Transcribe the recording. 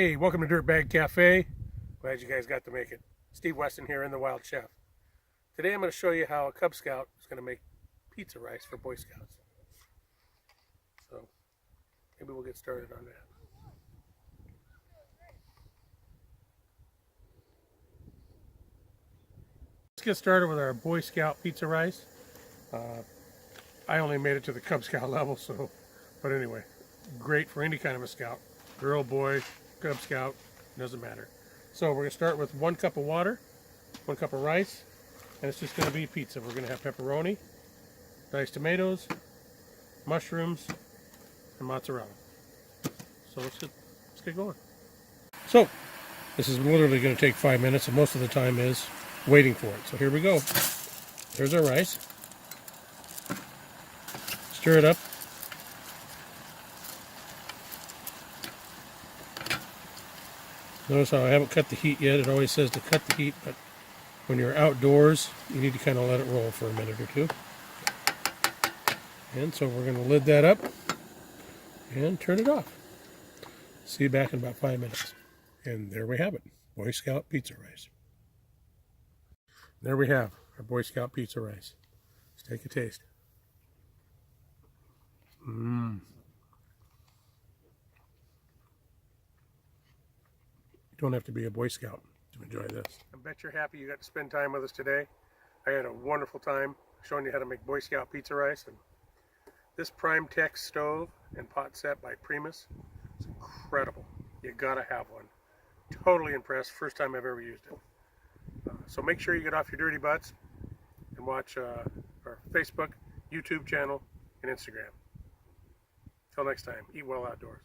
Hey, welcome to Dirtbag Cafe. Glad you guys got to make it. Steve Weston here in the Wild Chef. Today I'm going to show you how a Cub Scout is going to make pizza rice for Boy Scouts. So maybe we'll get started on that. Let's get started with our Boy Scout pizza rice. I only made it to the Cub Scout level, but anyway, great for any kind of a scout. Girl, boy, Cub Scout, doesn't matter. So we're going to start with 1 cup of water, 1 cup of rice, and it's just going to be pizza. We're going to have pepperoni, diced tomatoes, mushrooms, and mozzarella. So let's get going. So this is literally going to take 5 minutes, and most of the time is waiting for it. So here we go. There's our rice. Stir it up. Notice how I haven't cut the heat yet. It always says to cut the heat, but when you're outdoors, you need to kind of let it roll for a minute or two. And so we're going to lid that up and turn it off. See you back in about 5 minutes. And there we have it, Boy Scout pizza rice. There we have our Boy Scout pizza rice. Let's take a taste. You don't have to be a Boy Scout to enjoy this. I bet you're happy you got to spend time with us today. I had a wonderful time showing you how to make Boy Scout pizza rice. And this Prime Tech stove and pot set by Primus is incredible. You gotta have one. Totally impressed. First time I've ever used it. So make sure you get off your dirty butts and watch our Facebook, YouTube channel, and Instagram. Till next time, eat well outdoors.